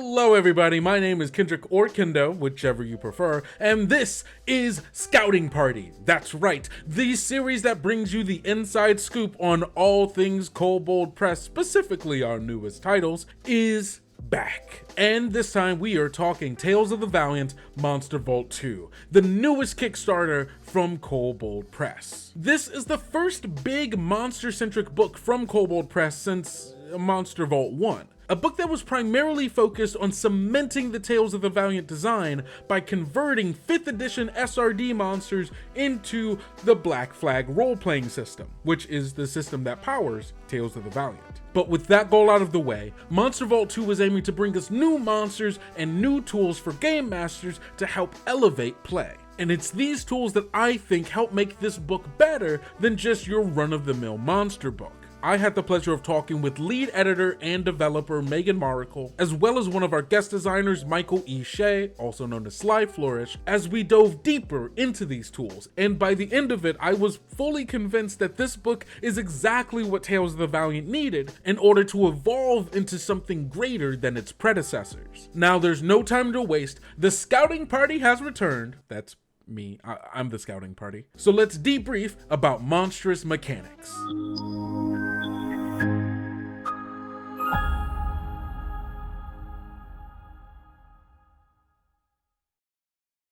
Hello everybody, my name is Kendrick or Kendo, whichever you prefer, and this is Scouting Party. That's right, the series that brings you the inside scoop on all things Kobold Press, specifically our newest titles, is back. And this time we are talking Tales of the Valiant Monster Vault 2, the newest Kickstarter from Kobold Press. This is the first big monster-centric book from Kobold Press since Monster Vault 1. A book that was primarily focused on cementing the Tales of the Valiant design by converting 5th edition SRD monsters into the Black Flag role-playing system, which is the system that powers Tales of the Valiant. But with that goal out of the way, Monster Vault 2 was aiming to bring us new monsters and new tools for game masters to help elevate play. And it's these tools that I think help make this book better than just your run-of-the-mill monster book. I had the pleasure of talking with lead editor and developer Megan Maracle, as well as one of our guest designers, Michael E. Shea, also known as Sly Flourish, as we dove deeper into these tools. And by the end of it, I was fully convinced that this book is exactly what Tales of the Valiant needed in order to evolve into something greater than its predecessors. Now, there's no time to waste. The scouting party has returned. That's me. I'm the scouting party. So let's debrief about monstrous mechanics.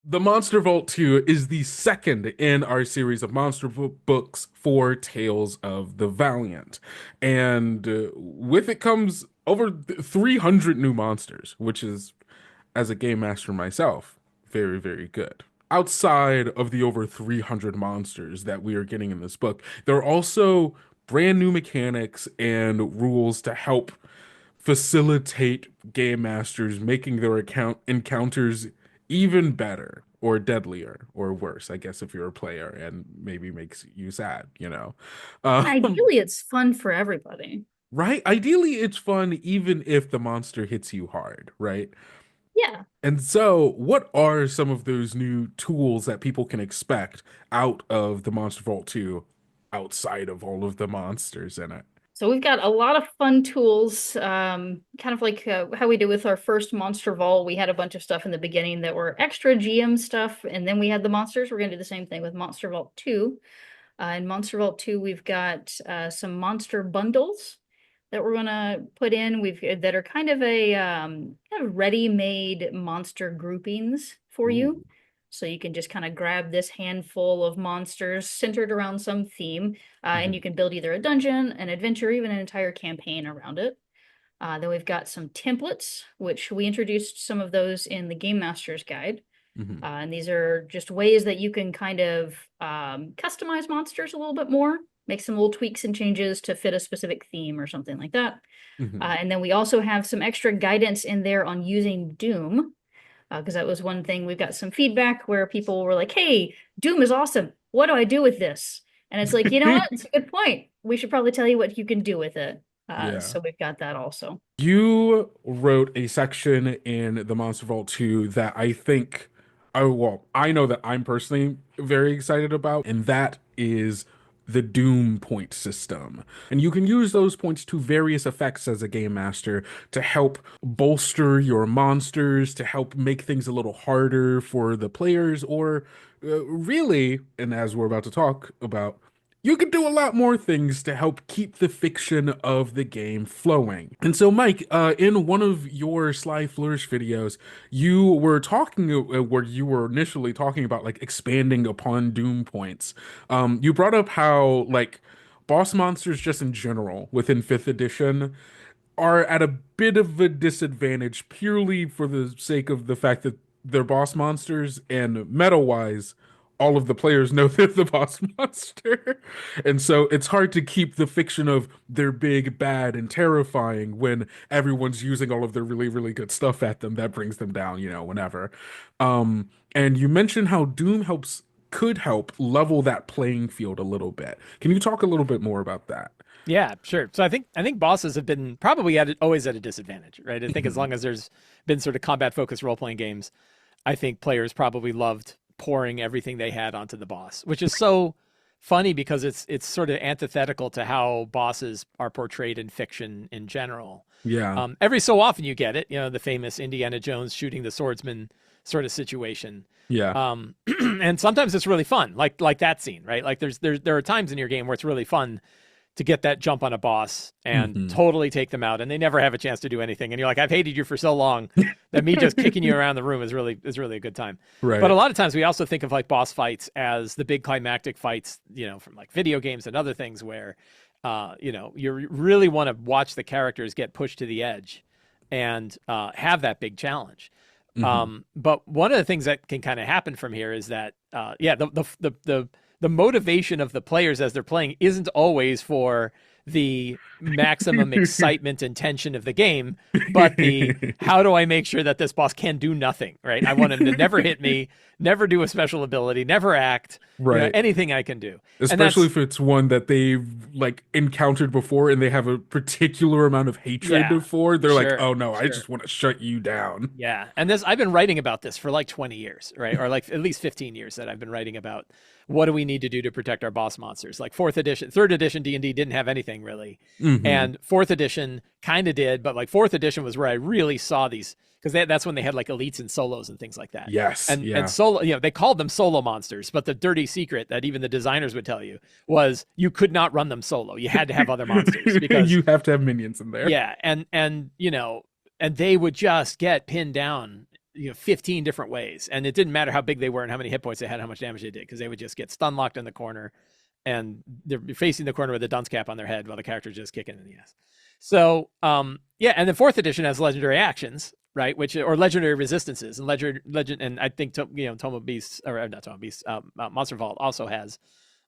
The Monster Vault 2 is the second in our series of monster books for Tales of the Valiant. And with it comes over 300 new monsters, which is, as a game master myself, very, very good. Outside of the over 300 monsters that we are getting in this book, there are also brand new mechanics and rules to help facilitate game masters making their encounters even better or deadlier or worse, I guess, if you're a player, and maybe makes you sad, you know. Ideally, it's fun for everybody. Right? Ideally, it's fun even if the monster hits you hard, right? Yeah. And so, what are some of those new tools that people can expect out of the Monster Vault 2 outside of all of the monsters in it? So we've got a lot of fun tools, kind of like how we did with our first Monster Vault. We had a bunch of stuff in the beginning that were extra GM stuff, and then we had the monsters. We're going to do the same thing with Monster Vault 2. In Monster Vault 2, we've got some monster bundles that we're going to put in. That are kind of a kind of ready-made monster groupings for you. So you can just kind of grab this handful of monsters centered around some theme, and you can build either a dungeon, an adventure, or even an entire campaign around it. Then we've got some templates, which we introduced some of those in the Game Master's Guide. And these are just ways that you can kind of customize monsters a little bit more, make some little tweaks and changes to fit a specific theme or something like that. And then we also have some extra guidance in there on using Doom, because that was one thing. We've got some feedback where people were like, hey, Doom is awesome. What do I do with this? And it's like, you know what? It's a good point. We should probably tell you what you can do with it. So we've got that also. You wrote a section in the Monster Vault 2 that I think, I know that I'm personally very excited about, and that is the Doom point system. And you can use those points to various effects as a game master to help bolster your monsters, to help make things a little harder for the players, or really, and as we're about to talk about, you can do a lot more things to help keep the fiction of the game flowing. And so, Mike, in one of your Sly Flourish videos, you were talking where you were initially talking about like expanding upon Doom points. You brought up how like boss monsters just in general within 5th edition are at a bit of a disadvantage purely for the sake of the fact that they're boss monsters, and meta-wise all of the players know they're the boss monster. And so it's hard to keep the fiction of they're big, bad, and terrifying when everyone's using all of their really, really good stuff at them. That brings them down, you know, whenever. And you mentioned how Doom could help level that playing field a little bit. Can you talk a little bit more about that? Yeah, sure. So I think bosses have been probably always at a disadvantage, right? I think as long as there's been sort of combat focused role playing games, I think players probably loved pouring everything they had onto the boss, which is so funny because it's sort of antithetical to how bosses are portrayed in fiction in general. Yeah. Every so often you get it, the famous Indiana Jones shooting the swordsman sort of situation. Yeah. And sometimes it's really fun, like that scene, right? Like there are times in your game where it's really fun to get that jump on a boss and totally take them out, and they never have a chance to do anything. And you're like, I've hated you for so long that me just kicking you around the room is really a good time. Right. But a lot of times we also think of like boss fights as the big climactic fights, from like video games and other things where, you really want to watch the characters get pushed to the edge and have that big challenge. But one of the things that can kind of happen from here is that, the motivation of the players as they're playing isn't always for the maximum excitement and tension of the game, but the how do I make sure that this boss can do nothing, right? I want him to never hit me, never do a special ability, never act, right? Anything I can do. Especially if it's one that they've like encountered before and they have a particular amount of hatred for. They're like, oh no, I just want to shut you down. Yeah. And I've been writing about this for like 20 years, right? Or like at least 15 years that I've been writing about what do we need to do to protect our boss monsters. Like third edition D&D didn't have anything really. And fourth edition kind of did, but like fourth edition was where I really saw these, because that's when they had like elites and solos and things like that. Yes. And solo, they called them solo monsters, but the dirty secret that even the designers would tell you was you could not run them solo. You had to have other monsters because you have to have minions in there. Yeah. And they would just get pinned down 15 different ways, and it didn't matter how big they were and how many hit points they had, how much damage they did, because they would just get stun locked in the corner, and they're facing the corner with a dunce cap on their head while the character's just kicking in the ass. So and the fourth edition has legendary actions, right? Or legendary resistances, and legend, and I think Tome Beast, or not Tome Beast, Monster Vault also has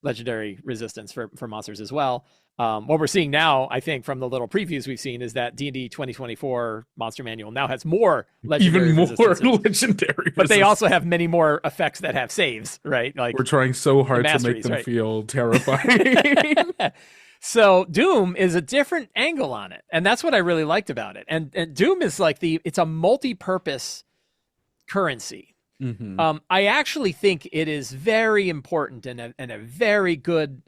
legendary resistance for monsters as well. What we're seeing now, I think, from the little previews we've seen, is that D&D 2024 Monster Manual now has more legendary legendary, but they also have many more effects that have saves, right? Like we're trying so hard to make them feel terrifying. So Doom is a different angle on it, and that's what I really liked about it. And Doom is like it's a multi-purpose currency. I actually think it is very important and a very good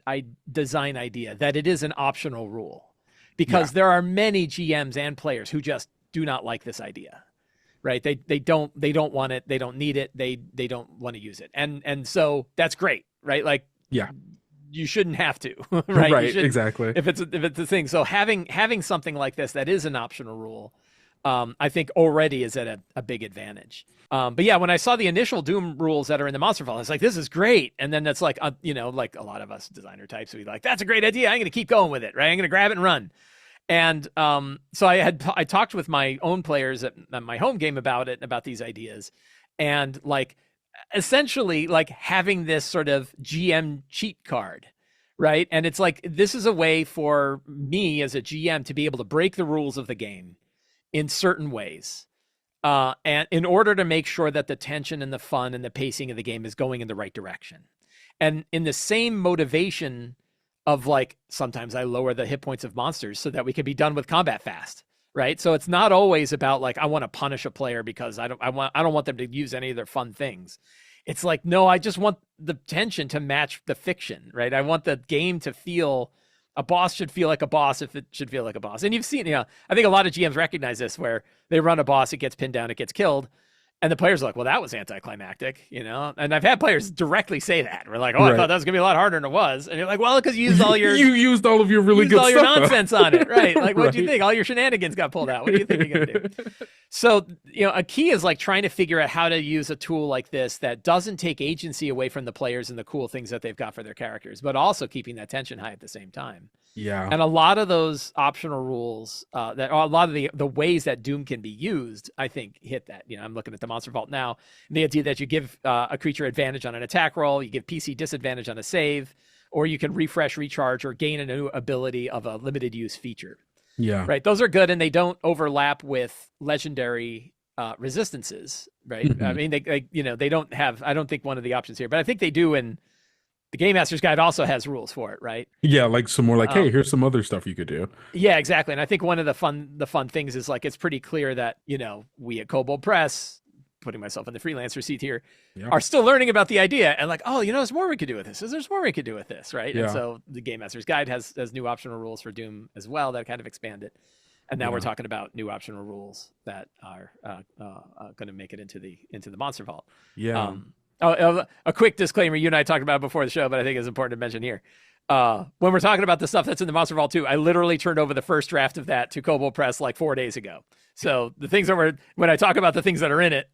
design idea that it is an optional rule, because there are many GMs and players who just do not like this idea, right? They don't want it. They don't need it. They don't want to use it. And so that's great, right? Like, you shouldn't have to, right? Right, exactly. If it's a thing. So having something like this that is an optional rule, I think already is at a big advantage. But yeah, when I saw the initial Doom rules that are in the Monster Vault, I was like, this is great. And then that's like, like a lot of us designer types, we like, that's a great idea. I'm going to keep going with it, right? I'm going to grab it and run. And so I talked with my own players at my home game about these ideas, and like essentially like having this sort of GM cheat card, right? And it's like, this is a way for me as a GM to be able to break the rules of the game in certain ways. And in order to make sure that the tension and the fun and the pacing of the game is going in the right direction. And in the same motivation of like, sometimes I lower the hit points of monsters so that we can be done with combat fast, right? So it's not always about like, I want to punish a player because I don't want them to use any of their fun things. It's like, no, I just want the tension to match the fiction, right? I want the game to feel, a boss should feel like a boss if it should feel like a boss. And you've seen, I think a lot of GMs recognize this, where they run a boss, it gets pinned down, it gets killed. And the players are like, well, that was anticlimactic, And I've had players directly say that. We're like, I thought that was going to be a lot harder than it was. And you're like, well, because you used all your... you used all of your really good stuff. Your nonsense on it, right? Like, what do you think? All your shenanigans got pulled out. What do you think you're going to do? So, a key is like trying to figure out how to use a tool like this that doesn't take agency away from the players and the cool things that they've got for their characters, but also keeping that tension high at the same time. Yeah. And a lot of those optional rules, a lot of the ways that Doom can be used, I think hit that. I'm looking at the Monster Vault now. The idea that you give a creature advantage on an attack roll, you give PC disadvantage on a save, or you can refresh, recharge, or gain a new ability of a limited use feature. Yeah. Right. Those are good, and they don't overlap with legendary resistances. Right. I mean, they don't have. I don't think one of the options here, but I think they do in. The Game Master's Guide also has rules for it, right? Yeah, like some more like, hey, here's some other stuff you could do. Yeah, exactly. And I think one of the fun things is like, it's pretty clear that, we at Kobold Press putting myself in the freelancer seat here, Yeah. are still learning about the idea and like, oh, there's more we could do with this. There's more we could do with this, right? Yeah. And so the Game Master's Guide has new optional rules for Doom as well that kind of expand it. And now we're talking about new optional rules that are going to make it into the Monster Vault. Yeah. A quick disclaimer: you and I talked about it before the show, but I think it's important to mention here. When we're talking about the stuff that's in the Monster Vault 2, I literally turned over the first draft of that to Kobold Press like 4 days ago. So the things that when I talk about the things that are in it,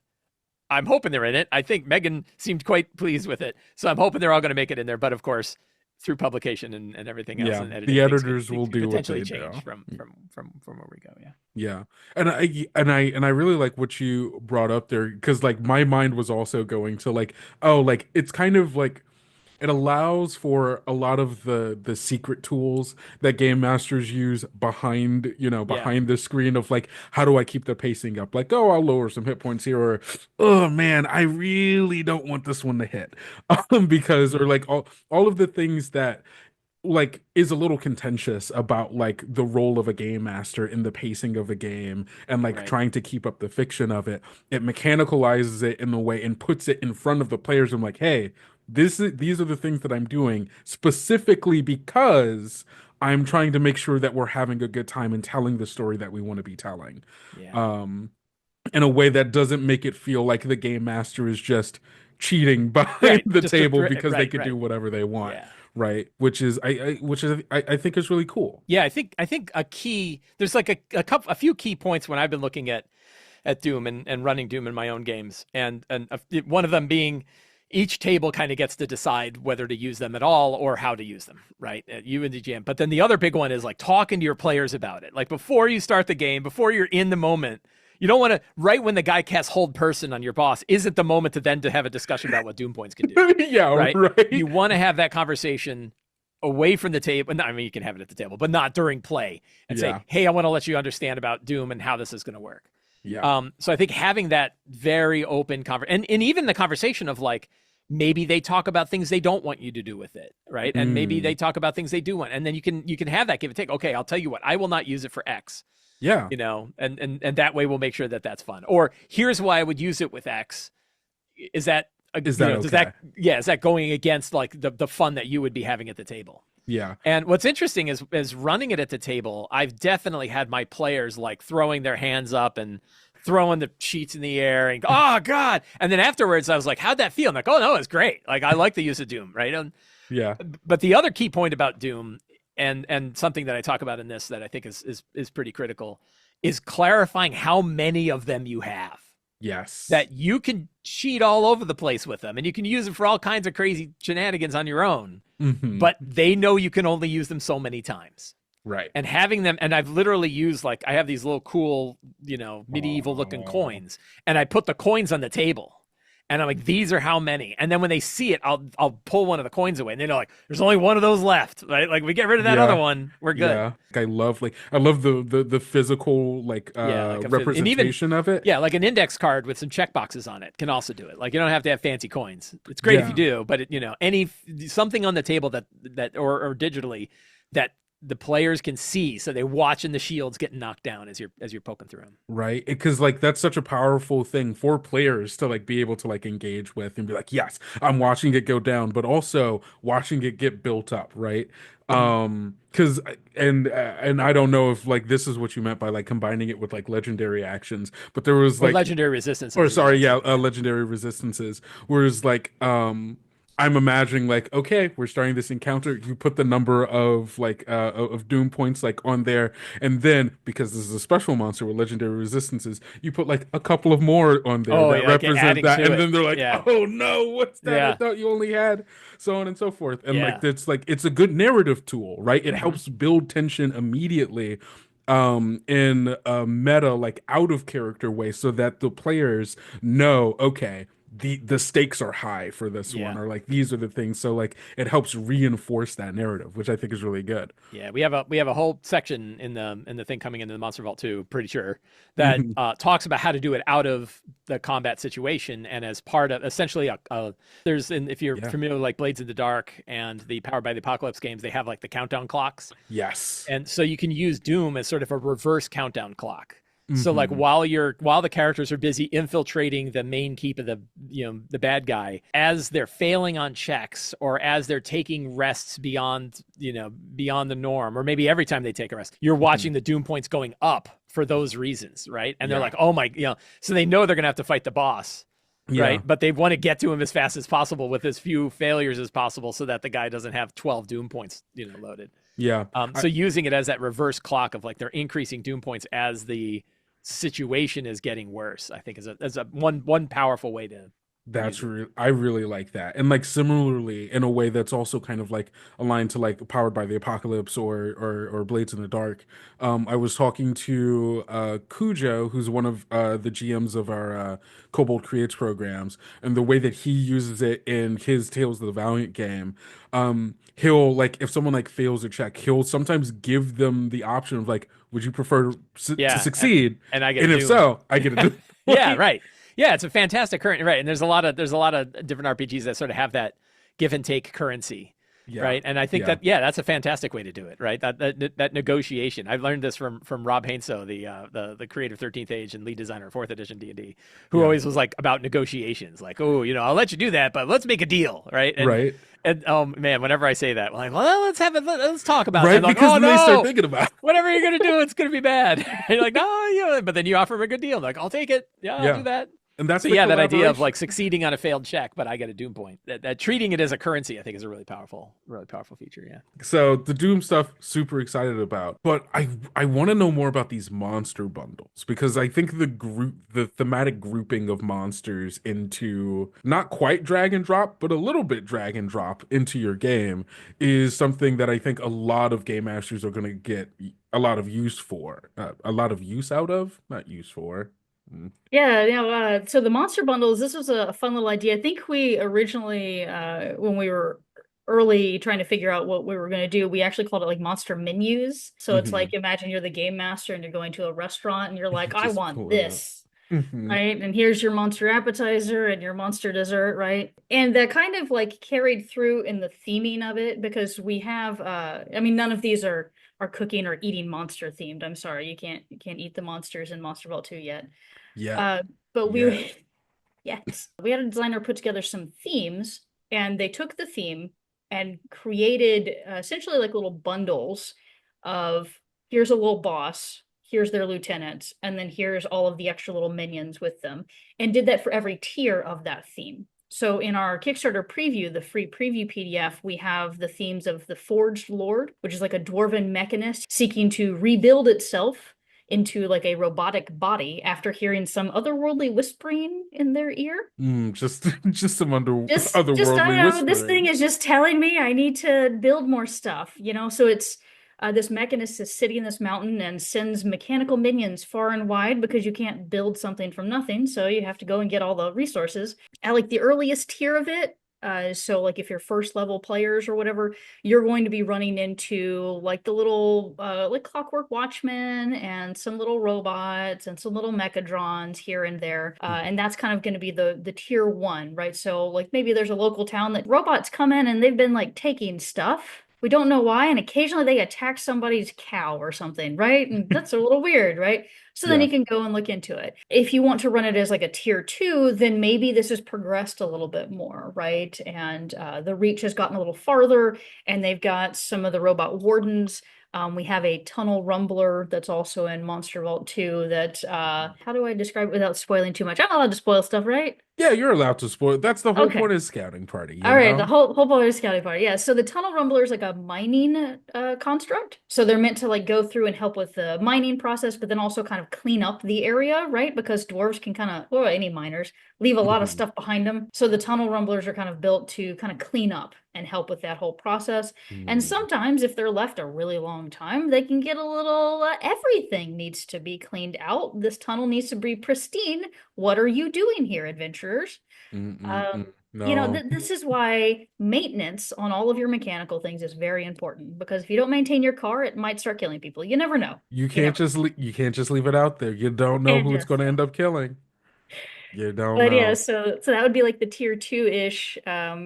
I'm hoping they're in it. I think Megan seemed quite pleased with it, so I'm hoping they're all going to make it in there. But of course, through publication and everything else, and editing, the editors will do what potentially they change do. from where we go. Yeah. Yeah. And I really like what you brought up there, because like my mind was also going to like, oh, like it's kind of like it allows for a lot of the secret tools that game masters use behind the screen of like, how do I keep the pacing up? Like, oh, I'll lower some hit points here, or oh man, I really don't want this one to hit. Because or like all of the things that like is a little contentious about like the role of a game master in the pacing of a game and like trying to keep up the fiction of it. It mechanicalizes it in a way and puts it in front of the players and like, hey, these are the things that I'm doing specifically because I'm trying to make sure that we're having a good time and telling the story that we want to be telling. In a way that doesn't make it feel like the game master is just cheating behind the table because they could do whatever they want. Right, which I think is really cool. Yeah, I think a key, there's like a few key points when I've been looking at Doom and running Doom in my own games, and one of them being each table kind of gets to decide whether to use them at all or how to use them, right? You and the GM. But then the other big one is like talking to your players about it. Like before you start the game, before you're in the moment, you don't want to, right when the guy casts hold person on your boss, isn't the moment to have a discussion about what Doom points can do. right? You want to have that conversation away from the table. I mean, you can have it at the table, but not during play, and say, hey, I want to let you understand about Doom and how this is going to work. So I think having that very open conversation, and even the conversation of like, maybe they talk about things they don't want you to do with it, right? And maybe they talk about things they do want, and then you can have that give and take. Okay, I'll tell you what, I will not use it for X. And that way we'll make sure that that's fun. Or here's why I would use it with X. Is that going against like the fun that you would be having at the table? Yeah. And what's interesting is running it at the table, I've definitely had my players like throwing their hands up and throwing the sheets in the air and oh God. And then afterwards I was like, how'd that feel? I'm like, oh no, it's great. Like I like the use of Doom, right? But the other key point about Doom and something that I talk about in this that I think is pretty critical is clarifying how many of them you have. Yes. That you can cheat all over the place with them and you can use them for all kinds of crazy shenanigans on your own, but they know you can only use them so many times. Right. And having them, and I've literally used like, I have these little cool, medieval looking coins, and I put the coins on the table. And I'm like, these are how many. And then when they see it, I'll pull one of the coins away, and they know like, there's only one of those left, right? Like we get rid of that other one, we're good. Yeah, I love the physical representation of it. Yeah, like an index card with some check boxes on it can also do it. Like you don't have to have fancy coins. It's great if you do, but something on the table that or digitally that the players can see, so they're watching the shields get knocked down as you're poking through them. Right, because like that's such a powerful thing for players to like be able to like engage with and be like, yes, I'm watching it go down, but also watching it get built up, right? Because and I don't know if like this is what you meant by like combining it with like legendary actions, but there was like legendary resistance, legendary resistances, whereas like I'm imagining like, okay, we're starting this encounter. You put the number of like of Doom points like on there, and then because this is a special monster with legendary resistances, you put like a couple of more on there that represent that, and then they're like, oh no, what's that? I thought you only had so on and so forth, and like it's a good narrative tool, right? It helps build tension immediately in a meta like out of character way, so that the players know, okay, the stakes are high for this one, or like these are the things, so like it helps reinforce that narrative, which I think is really good. We have a whole section in the thing coming into the Monster Vault 2, pretty sure, that talks about how to do it out of the combat situation, and as part of essentially if you're familiar with like Blades in the Dark and the Powered by the Apocalypse games, they have like the countdown clocks. Yes. And so you can use Doom as sort of a reverse countdown clock. So like Mhm. while the characters are busy infiltrating the main keep of the bad guy, as they're failing on checks or as they're taking rests beyond the norm, or maybe every time they take a rest, you're watching the doom points going up for those reasons, right? And they're Yeah. like, oh my, so they know they're gonna have to fight the boss. Yeah. Right. But they want to get to him as fast as possible with as few failures as possible so that the guy doesn't have 12 doom points, loaded. Yeah. So using it as that reverse clock of like they're increasing doom points as the situation is getting worse, I think is a one powerful way to That's use it. I really like that. And like similarly in a way that's also kind of like aligned to like Powered by the Apocalypse or Blades in the Dark. I was talking to Cujo, who's one of the GMs of our Kobold Creates programs, and the way that he uses it in his Tales of the Valiant game, he'll like if someone like fails a check, he'll sometimes give them the option of like, would you prefer to Yeah, succeed? and I get And a if doom. so, I get a doom. Yeah, right. Yeah, it's a fantastic current, right? And there's a lot of different RPGs that sort of have that give and take currency, Yeah. right? And I think Yeah. that's a fantastic way to do it, right? That negotiation. I've learned this from Rob Hainso, the creator of 13th Age and lead designer of 4th edition D&D, who Yeah. always was like about negotiations, like, oh, I'll let you do that, but let's make a deal, right? And, Right. And man, whenever I say that, I'm like, well, let's talk about it. Right, And I'm like, because oh then they start no, thinking about it. whatever you're gonna do, it's gonna be bad. And you're like, no, but then you offer him a good deal. I'm like, I'll take it. Yeah, I'll Yeah. do that. And that's So the yeah, that idea of collaboration. like succeeding on a failed check, but I get a doom point. That treating it as a currency, I think, is a really powerful feature. Yeah. So the Doom stuff, super excited about. But I want to know more about these monster bundles because I think the thematic grouping of monsters into not quite drag and drop, but a little bit drag and drop into your game is something that I think a lot of game masters are going to get a lot of use for, a lot of use out of, not use for. Yeah, so the monster bundles, this was a fun little idea. I think we originally, when we were early trying to figure out what we were going to do, we actually called it like monster menus. So it's like, imagine you're the game master and you're going to a restaurant and you're like, I Just want pull it up. this. Mhm. Right. And here's your monster appetizer and your monster dessert. Right. And that kind of like carried through in the theming of it because we have, I mean, none of these are cooking or eating monster themed. I'm sorry. You can't eat the monsters in Monster Vault 2 yet. Yeah. But Yeah. yes, we had a designer put together some themes and they took the theme and created essentially like little bundles of here's a little boss, here's their lieutenants, and then here's all of the extra little minions with them, and did that for every tier of that theme. So in our Kickstarter preview, the free preview PDF, we have the themes of the Forged Lord, which is like a dwarven mechanist seeking to rebuild itself into like a robotic body after hearing some otherworldly whispering in their ear. Just some Just otherworldly I don't know, this whispering. thing is just telling me I need to build more stuff, So it's this mechanist is sitting in this mountain and sends mechanical minions far and wide because you can't build something from nothing, so you have to go and get all the resources. At like the earliest tier of it, so like if you're first level players or whatever, you're going to be running into like the little like Clockwork Watchmen and some little robots and some little mechadrons here and there, and that's kind of going to be the tier 1, right? So like maybe there's a local town that robots come in and they've been like taking stuff. We don't know why, and occasionally they attack somebody's cow or something, right? And that's a little weird, right? So then Yeah. you can go and look into it. If you want to run it as like a tier 2, then maybe this has progressed a little bit more, right? And the reach has gotten a little farther, and they've got some of the robot wardens. We have a tunnel rumbler that's also in Monster Vault 2 that, how do I describe it without spoiling too much? I'm not allowed to spoil stuff, right? Yeah, you're allowed to spoil. That's the whole Okay. point of scouting party, you All right, know? the whole point of scouting party. Yeah, so the tunnel rumbler is like a mining construct. So they're meant to like go through and help with the mining process, but then also kind of clean up the area, right? Because dwarves can kind of, or any miners, leave a lot of Mhm. stuff behind them. So the tunnel rumblers are kind of built to kind of clean up and help with that whole process. And Mm. sometimes if they're left a really long time, they can get a little, everything needs to be cleaned out. This tunnel needs to be pristine. What are you doing here, adventurers? No. This is why maintenance on all of your mechanical things is very important, because if you don't maintain your car, it might start killing people. You never know. You can't just leave it out there. You don't know And who it's just going to end up killing. You don't But yeah, know. so that would be like the tier 2-ish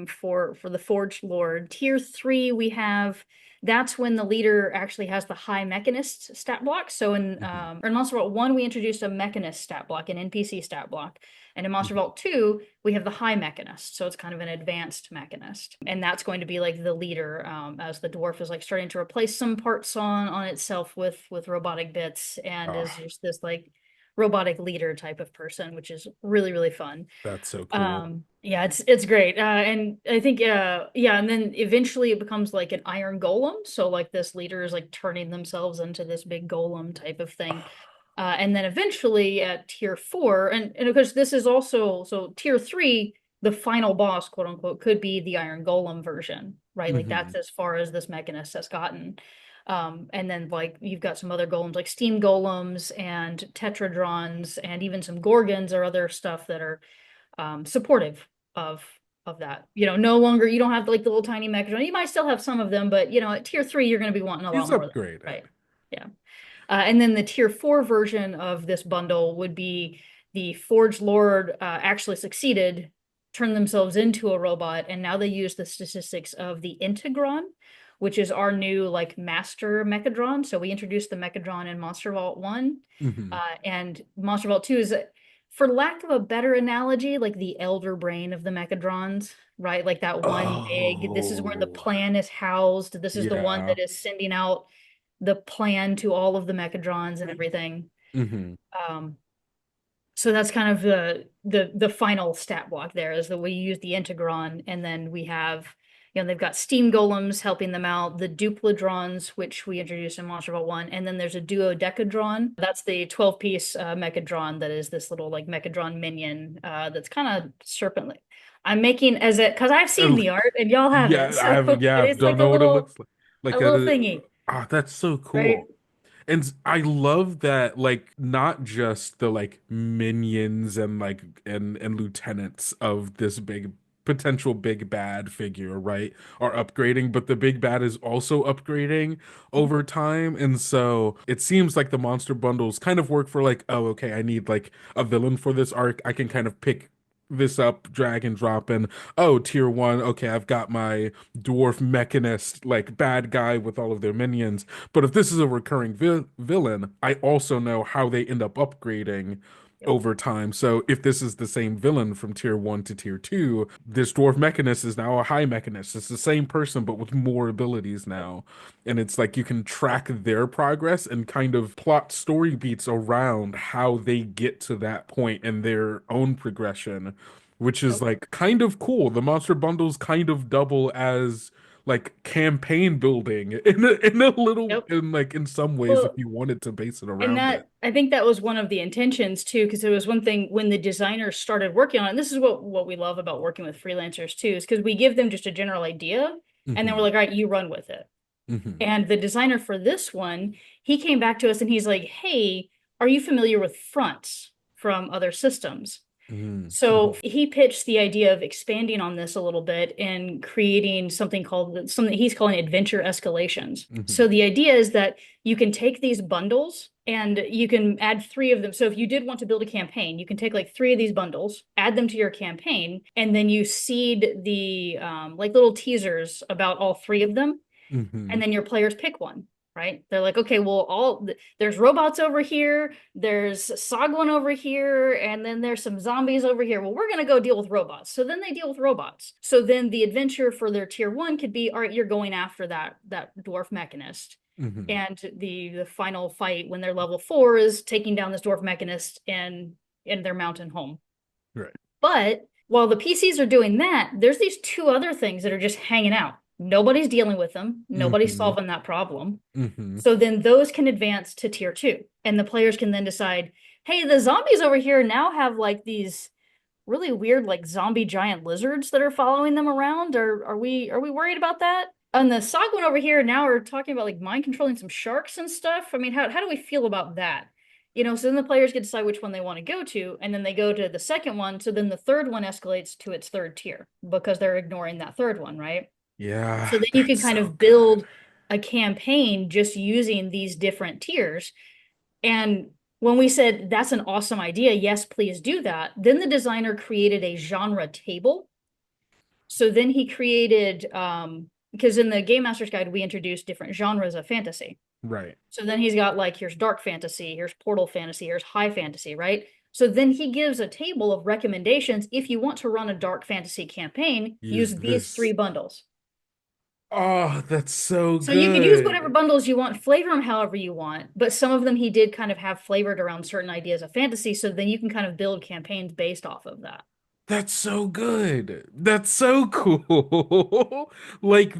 for the Forged Lord. Tier 3 we have that's when the leader actually has the high mechanist stat block. So Mhm, in Monster Vault 1 we introduced a mechanist stat block, an NPC stat block. And in Monster mhm. Vault 2 we have the high mechanist. So it's kind of an advanced mechanist. And that's going to be like the leader as the dwarf is like starting to replace some parts on itself with robotic bits and Oh, is just this like robotic leader type of person, which is really, really fun. that's so cool. Yeah, it's great. And I think yeah, and then eventually it becomes like an iron golem. So like this leader is like turning themselves into this big golem type of thing. And then eventually at tier 4, and of course this is also so tier 3, the final boss, quote unquote, could be the iron golem version, right? Like Hmm. that's as far as this mechanist has gotten. And then like you've got some other golems like steam golems and tetradrons and even some gorgons or other stuff that are supportive of that. You know, no longer you don't have like the little tiny mechatron. You might still have some of them, but you know, at tier 3 you're going to be wanting a He's lot more of them, upgraded. right? Yeah. And then the tier 4 version of this bundle would be the Forged Lord actually succeeded, turned themselves into a robot, and now they use the statistics of the Integron, which is our new like master mechadron. So we introduced the mechadron in Monster Vault 1, Hmm. and Monster Vault 2 is, for lack of a better analogy, like the elder brain of the mechadrons, right? Like that one big, this is where the Oh, plan is housed. This is the one yeah. that is sending out the plan to all of the mechadrons and everything. Hmm. Um, so that's kind of the final stat block there is that we use the integron, and then we have, you know, they've got steam golems helping them out, the dupladrons, which we introduced in Monster Vault 1, and then there's a duodecadron. That's the 12-piece mechadron that is this little like mechadron minion that's kind of serpent like. I'm making as it because I've seen the art and y'all haven't, Yeah, I so have. Yeah, but I it's don't like a know what it little looks like. Like little a thingy, that's so right? cool. And I love that, like, not just the like minions and like and lieutenants of this big potential big bad figure, right, are upgrading, but the big bad is also upgrading over time. And so it seems like the monster bundles kind of work for like, oh, okay, I need like a villain for this arc. I can kind of pick this up, drag and drop, and oh, tier 1, okay, I've got my dwarf mechanist, like bad guy with all of their minions. But if this is a recurring villain, I also know how they end up upgrading Yep. over time. So if this is the same villain from tier 1 to tier 2, this dwarf mechanist is now a high mechanist. It's the same person, but with more abilities now. And it's like you can track their progress and kind of plot story beats around how they get to that point and their own progression, which is Yep. like kind of cool. The monster bundles kind of double as like campaign building in a little Yep. in like in some ways if Well, you wanted to base it and around it. that I think that was one of the intentions too, because it was one thing when the designers started working on it. And this is what we love about working with freelancers too, is because we give them just a general idea, and then we're Hmm. like, all right, you run with it. Hmm. And the designer for this one, he came back to us and he's like, hey, are you familiar with fronts from other systems? Hmm. So he pitched the idea of expanding on this a little bit and creating something he's calling adventure escalations. Hmm. So the idea is that you can take these bundles and you can add 3 of them. So if you did want to build a campaign, you can take like 3 of these bundles, add them to your campaign, and then you seed the like little teasers about all 3 of them, Hmm. and then your players pick one, right? They're like, okay, well, there's robots over here, there's Sagwan over here, and then there's some zombies over here. Well, we're gonna go deal with robots. So then they deal with robots. So then the adventure for their tier 1 could be, all right, you're going after that dwarf mechanist. Hmm. And the final fight when they're level 4 is taking down this dwarf mechanist in their mountain home. Right. But while the PCs are doing that, there's these 2 other things that are just hanging out. Nobody's dealing with them. Nobody's Hmm. solving that problem. Hmm. So then those can advance to tier 2. And the players can then decide, hey, the zombies over here now have like these really weird like zombie giant lizards that are following them around. Are we worried about that? And the Sagwan over here now are talking about like mind controlling some sharks and stuff. I mean, how do we feel about that? You know, so then the players get to decide which one they want to go to, and then they go to the second one. So then the third one escalates to its 3rd tier because they're ignoring that 3rd one, right? Yeah, So then you can that's kind so of good. build a campaign just using these different tiers. And when we said that's an awesome idea, yes, please do that, then the designer created a genre table. So then he created, because in the Game Master's Guide, we introduced different genres of fantasy. Right. So then he's got like, here's dark fantasy, here's portal fantasy, here's high fantasy, right? So then he gives a table of recommendations. If you want to run a dark fantasy campaign, Use use these this. 3 bundles. Oh, that's so So you could use whatever good. bundles you want, flavor them however you want, but some of them he did kind of have flavored around certain ideas of fantasy. So then you can kind of build campaigns based off of that. That's so good. That's so cool. Like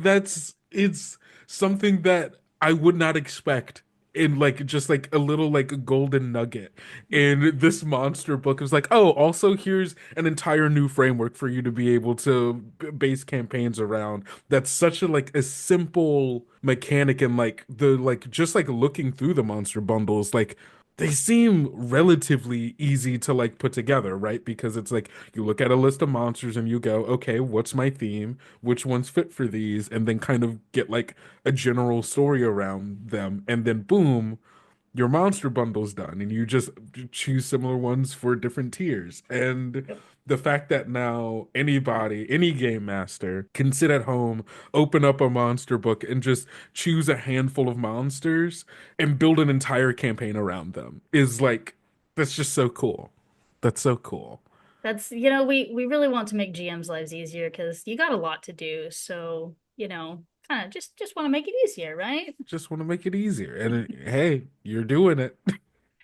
it's something that I would not expect in like just like a little like a golden nugget in this monster book. It was like, oh, also here's an entire new framework for you to be able to base campaigns around. That's such a like a simple mechanic and like the like just like looking through the monster bundles, like they seem relatively easy to like put together, right? Because it's like you look at a list of monsters and you go, okay, what's my theme? Which ones fit for these? And then kind of get like a general story around them. And then boom, your monster bundle's done. And you just choose similar ones for different tiers. And Yep. the fact that now anybody, any game master can sit at home, open up a monster book, and just choose a handful of monsters and build an entire campaign around them is like, that's just so cool. That's so cool. That's, we really want to make GM's lives easier because you got a lot to do. So, kind of just want to make it easier, right? Just want to make it easier. And hey, you're doing it.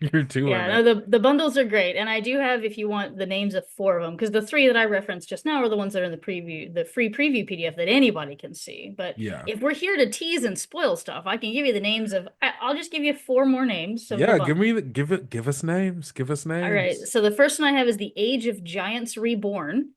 You're doing Yeah, it. no, the bundles are great. And I do have, if you want, the names of 4 of them, because the 3 that I referenced just now are the ones that are in the preview, the free preview PDF that anybody can see. But Yeah. if we're here to tease and spoil stuff, I can give you the names of, I'll just give you 4 more names of the Yeah, bundle. give us names. Give us All right. names. So the first one I have is the Age of Giants Reborn.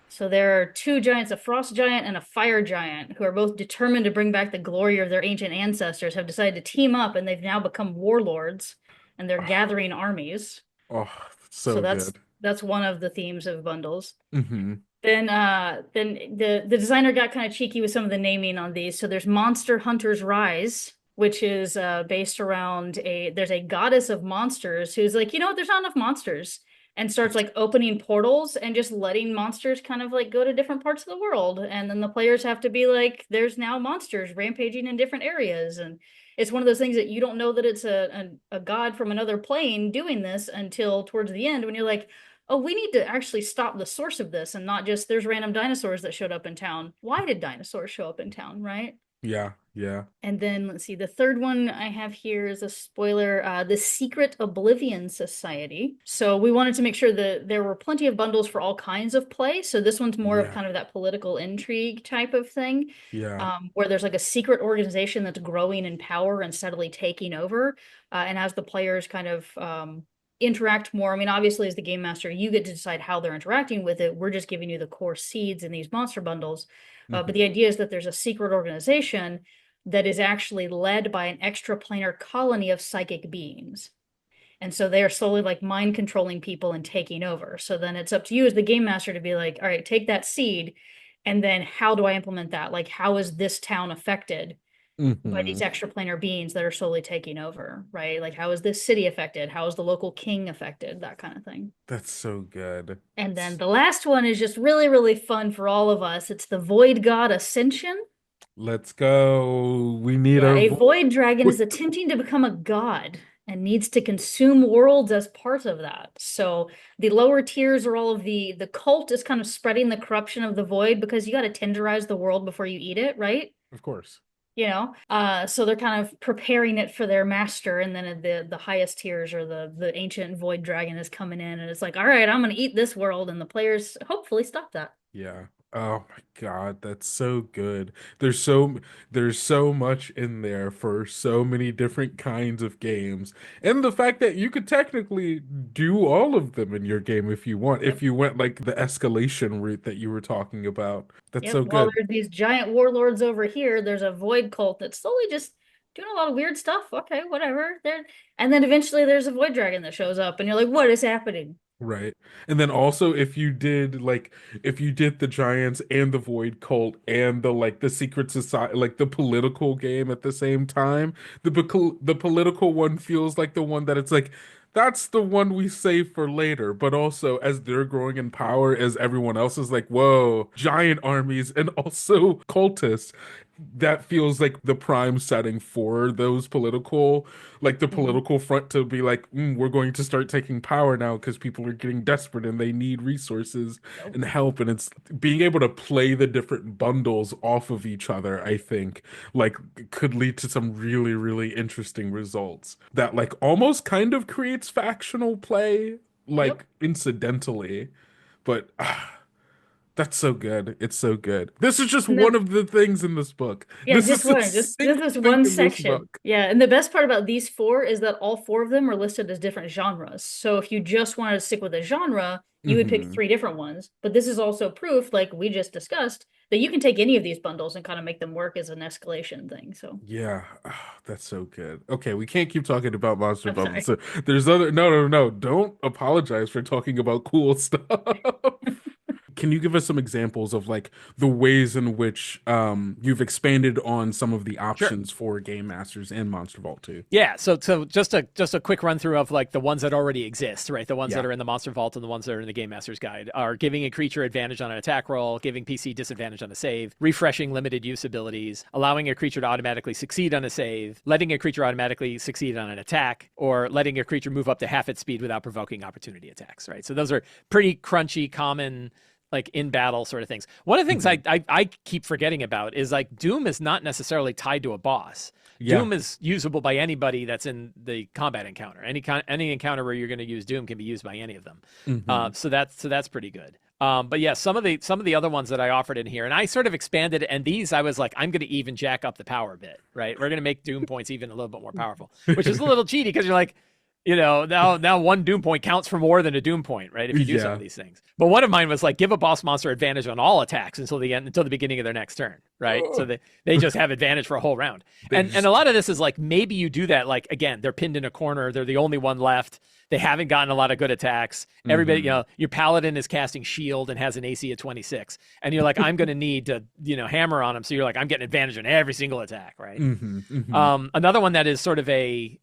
So there are 2 giants, a frost giant and a fire giant, who are both determined to bring back the glory of their ancient ancestors, have decided to team up, and they've now become warlords, and they're gathering armies. Oh, So so that's good. that's one of the themes of bundles. Hmm. Then the designer got kind of cheeky with some of the naming on these. So there's Monster Hunter's Rise, which is based around there's a goddess of monsters who's like, there's not enough monsters, and starts like opening portals and just letting monsters kind of like go to different parts of the world. And then the players have to be like, there's now monsters rampaging in different areas. And it's one of those things that you don't know that it's a god from another plane doing this until towards the end when you're like, oh, we need to actually stop the source of this and not just there's random dinosaurs that showed up in town. Why did dinosaurs show up in town, right? Yeah, yeah. And then let's see, the third one I have here is a spoiler, the Secret Oblivion Society. So we wanted to make sure that there were plenty of bundles for all kinds of play. So this one's more of Yeah, kind of that political intrigue type of thing, yeah. where there's like a secret organization that's growing in power and steadily taking over. And as the players kind of interact more, I mean, obviously as the game master, you get to decide how they're interacting with it. We're just giving you the core seeds in these monster bundles. But Hmm. the idea is that there's a secret organization that is actually led by an extraplanar colony of psychic beings. And so they are slowly like mind controlling people and taking over. So then it's up to you as the game master to be like, all right, take that seed. And then how do I implement that? Like, how is this town affected by these Hmm. extraplanar beings that are slowly taking over, right? Like, how is this city affected? How is the local king affected? That kind of thing. That's so good. And then the last one is just really, really fun for all of us. It's the Void God Ascension. Let's go. We need Yeah, our a voice. void dragon is attempting to become a god and needs to consume worlds as part of that. So the lower tiers are all of the cult is kind of spreading the corruption of the void because you got to tenderize the world before you eat it, right? Of course. So they're kind of preparing it for their master, and then the highest tiers or the ancient void dragon is coming in, and it's like, all right, I'm gonna eat this world, and the players hopefully stop that. Yeah. Oh my God, that's so good. There's so much in there for so many different kinds of games. And the fact that you could technically do all of them in your game if you want, Yep. if you went like the escalation route that you were talking about. That's Yep. so While good. there's these giant warlords over here, there's a void cult that's slowly just doing a lot of weird stuff. Okay, whatever. And then eventually there's a void dragon that shows up, and you're like, what is happening? Right. And then also if you did the Giants and the Void Cult and the secret society, like the political game at the same time, the political one feels like the one that it's like that's the one we save for later, but also as they're growing in power, as everyone else is like, whoa, giant armies and also cultists, that feels like the prime setting for those the Mhm. political front to be like, we're going to start taking power now because people are getting desperate and they need resources Yep. and help. And it's being able to play the different bundles off of each other, I think, like could lead to some really, really interesting results that like almost kind of creates factional play, Yep. like incidentally. But that's so good. It's so good. This is just And one then of the things in this book. yeah, This just is a one. Just single this thing one in this section. book. Yeah, and the best part about these four is that all four of them are listed as different genres. So if you just wanted to stick with a genre, you would pick Hmm. three different ones. But this is also proof, like we just discussed, that you can take any of these bundles and kind of make them work as an escalation thing. So Yeah, that's so good. Okay, we can't keep talking about monster I'm bubbles. sorry. So there's other no, no, no. Don't apologize for talking about cool stuff. Can you give us some examples of like the ways in which you've expanded on some of the Sure. options for Game Masters in Monster Vault 2? Yeah, so just a quick run through of like the ones that already exist, right? The ones Yeah. that are in the Monster Vault and the ones that are in the Game Master's Guide are giving a creature advantage on an attack roll, giving PC disadvantage on a save, refreshing limited use abilities, allowing a creature to automatically succeed on a save, letting a creature automatically succeed on an attack, or letting a creature move up to half its speed without provoking opportunity attacks, right? So those are pretty crunchy, common like in battle sort of things. One of the things Mhm. I keep forgetting about is like Doom is not necessarily tied to a boss. Yeah. Doom is usable by anybody that's in the combat encounter. Any encounter where you're going to use Doom can be used by any of them. Hmm. So that's pretty good. But yeah, some of the other ones that I offered in here, and I sort of expanded, and these I was like, I'm going to even jack up the power a bit, right? We're going to make Doom points even a little bit more powerful, which is a little cheaty because you're like, now one Doom point counts for more than a Doom point, right? If you do some Yeah. of these things. But one of mine was like give a boss monster advantage on all attacks until the beginning of their next turn, right? So they just have advantage for a whole round. They And just a lot of this is like maybe you do that, like again, they're pinned in a corner, they're the only one left. They haven't gotten a lot of good attacks. Everybody, Mhm. your paladin is casting shield and has an AC of 26. And you're like, I'm gonna need to, hammer on him. So you're like, I'm getting advantage on every single attack, right? Another one that is sort of a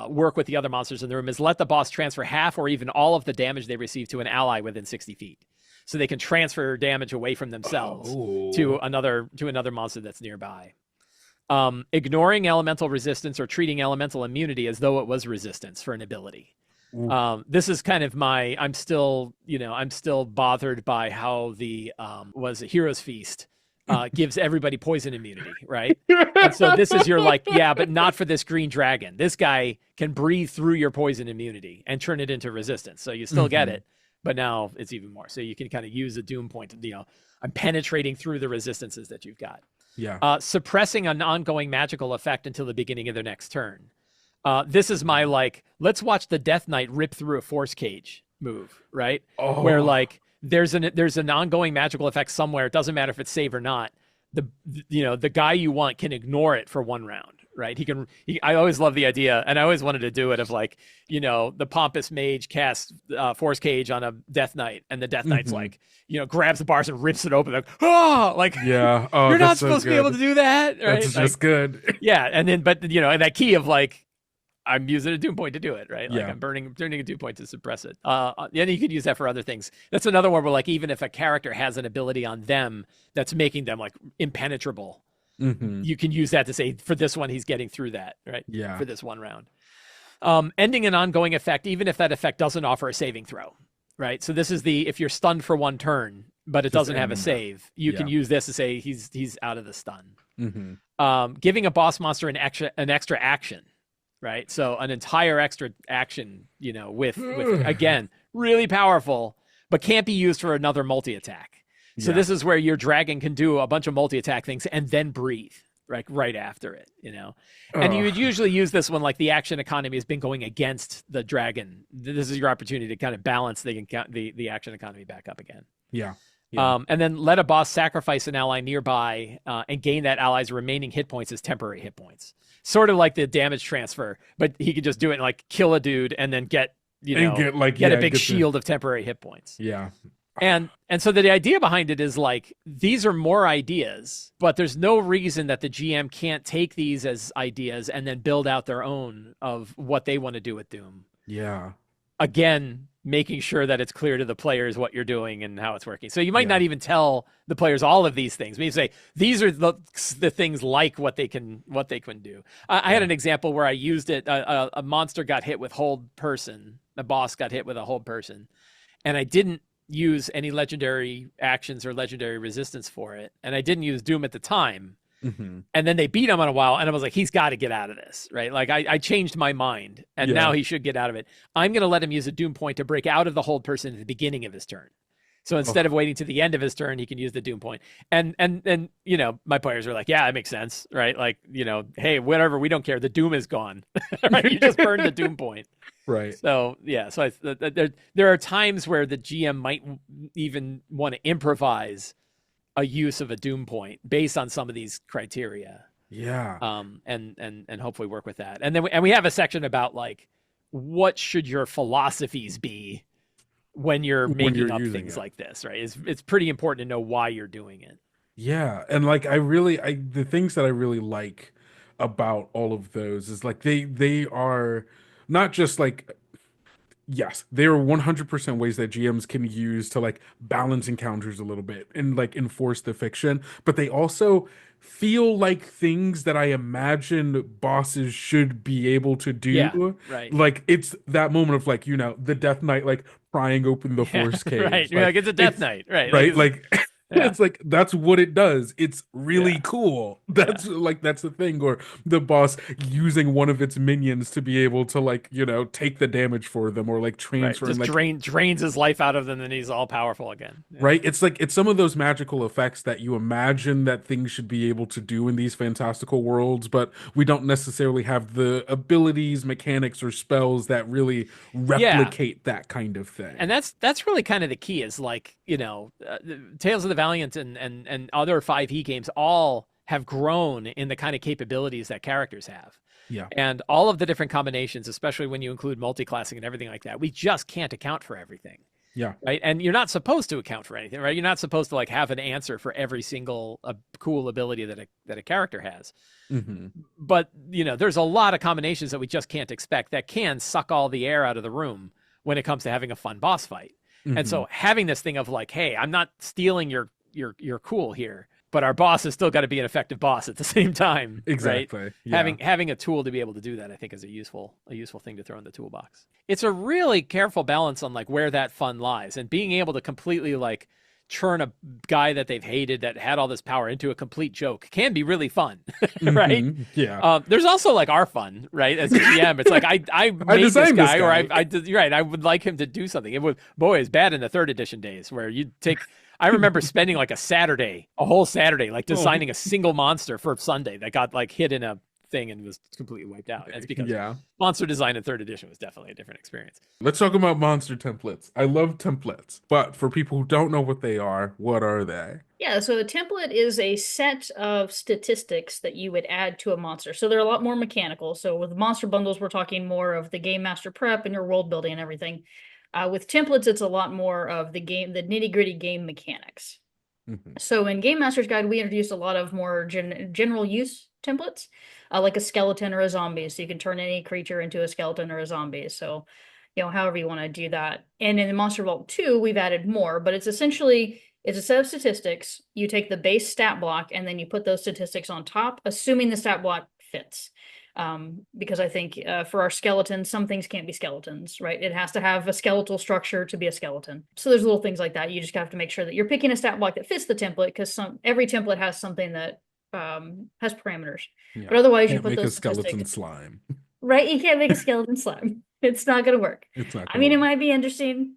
work with the other monsters in the room is let the boss transfer half or even all of the damage they receive to an ally within 60 feet. So they can transfer damage away from themselves to Oh. another monster that's nearby. Ignoring elemental resistance or treating elemental immunity as though it was resistance for an ability. Ooh. This is kind of I'm still bothered by how the was a Hero's Feast gives everybody poison immunity, right? And so this is your like, yeah, but not for this green dragon. This guy can breathe through your poison immunity and turn it into resistance. So you still get Mhm. it, but now it's even more. So you can kind of use a doom point to, I'm penetrating through the resistances that you've got. Yeah. Suppressing an ongoing magical effect until the beginning of their next turn. This is my like, let's watch the Death Knight rip through a force cage move, right? Where Oh. like there's an ongoing magical effect somewhere. It doesn't matter if it's save or not. The guy you want can ignore it for one round, right? I always love the idea, and I always wanted to do it of like, the pompous mage casts force cage on a Death Knight, and the Death Knight's Mhm. like, grabs the bars and rips it open. Like, oh, like Yeah. Oh, you're not that's so supposed to be able to good. do that, right? That's Like, just good. yeah, and then but and that key of like I'm using a doom point to do it, right? Like Yeah. I'm turning a doom point to suppress it. And you could use that for other things. That's another one where like even if a character has an ability on them that's making them like impenetrable, Hmm. you can use that to say for this one he's getting through that, right? Yeah. For this one round. Ending an ongoing effect, even if that effect doesn't offer a saving throw, right? So this is if you're stunned for one turn, but it Just doesn't have a ending that. save, you can Yeah. use this to say he's out of the stun. Hmm. Giving a boss monster an extra action, right? So an entire extra action, with again really powerful, but can't be used for another multi attack. So Yeah. this is where your dragon can do a bunch of multi attack things and then breathe right after it, And you would Ugh. usually use this when like the action economy has been going against the dragon. This is your opportunity to kind of balance the action economy back up again. Yeah. Yeah. And then let a boss sacrifice an ally nearby and gain that ally's remaining hit points as temporary hit points. Sort of like the damage transfer, but he could just do it and like kill a dude and then get And get like get yeah, a big get shield of temporary hit points. Yeah. And so the idea behind it is like, these are more ideas, but there's no reason that the GM can't take these as ideas and then build out their own of what they want to do with Doom. Yeah. Again, making sure that it's clear to the players what you're doing and how it's working. So you might not even tell the players all of these things. Maybe say, these are the things like what they can do. I had an example where I used it. A monster got hit with hold person. A boss got hit with a hold person. And I didn't use any legendary actions or legendary resistance for it, and I didn't use Doom at the time. And then they beat him on a while, and I was like, he's got to get out of this, right? Like I changed my mind, and now he should get out of it. I'm going to let him use a Doom point to break out of the hold person at the beginning of his turn. So instead of waiting to the end of his turn, he can use the Doom point. And my players are like, yeah, that makes sense, right? Like, hey, whatever, we don't care. The Doom is gone, right? You just burned the Doom point. Right. So yeah, so there are times where the GM might even want to improvise a use of a Doom point based on some of these criteria. Yeah. And hopefully work with that. And then we have a section about like, what should your philosophies be when you're making up things like this, right? It's pretty important to know why you're doing it. Yeah, and like the things that I really like about all of those is like they are not just like, yes, they are 100% ways that GMs can use to like balance encounters a little bit and like enforce the fiction, but they also feel like things that I imagine bosses should be able to do. Yeah, right. Like it's that moment of like, the Death Knight like prying open the Force cage. Right. Like it's a Death Knight, right? Right. Like yeah. It's like that's what it does. It's really cool. That's the thing. Or the boss using one of its minions to be able to like, take the damage for them, or like transfer just like drains his life out of them, and he's all powerful again. Yeah. Right? It's like it's some of those magical effects that you imagine that things should be able to do in these fantastical worlds, but we don't necessarily have the abilities, mechanics, or spells that really replicate that kind of thing. And that's really kind of the key, is like, Tales of the Valiant and other 5e games all have grown in the kind of capabilities that characters have. Yeah. And all of the different combinations, especially when you include multi-classing and everything like that, we just can't account for everything. Yeah. Right. And you're not supposed to account for anything, right? You're not supposed to like have an answer for every single cool ability that a character has. But, there's a lot of combinations that we just can't expect that can suck all the air out of the room when it comes to having a fun boss fight. And so having this thing of like, hey, I'm not stealing your cool here, but our boss has still got to be an effective boss at the same time. Exactly. Right? Yeah. Having a tool to be able to do that, I think, is a useful thing to throw in the toolbox. It's a really careful balance on like where that fun lies, and being able to completely like churn a guy that they've hated that had all this power into a complete joke can be really fun, right? Yeah. There's also like our fun, right? As a GM, it's like I made this guy, or I did, right. I would like him to do something. It was bad in the 3rd edition days where you'd take. I remember spending like a whole Saturday, like designing a single monster for Sunday that got like hit in a thing and was completely wiped out. It's because monster design in 3rd edition was definitely a different experience. Let's talk about monster templates. I love templates, but for people who don't know what they are, what are they? Yeah, so a template is a set of statistics that you would add to a monster. So they're a lot more mechanical. So with monster bundles, we're talking more of the game master prep and your world building and everything. With templates, it's a lot more of the nitty-gritty game mechanics. So in Game Master's Guide, we introduced a lot of more general use templates, like a skeleton or a zombie. So you can turn any creature into a skeleton or a zombie. So, however you want to do that. And in Monster Vault 2, we've added more, but it's essentially, it's a set of statistics. You take the base stat block and then you put those statistics on top, assuming the stat block fits. Because I think for our skeletons, some things can't be skeletons, right? It has to have a skeletal structure to be a skeleton. So there's little things like that. You just have to make sure that you're picking a stat block that fits the template, because every template has something that has parameters. Yeah. But otherwise, you put those skeleton slime. Right? You can't make a skeleton slime. It's not going to work. It's not. I mean, it might be interesting.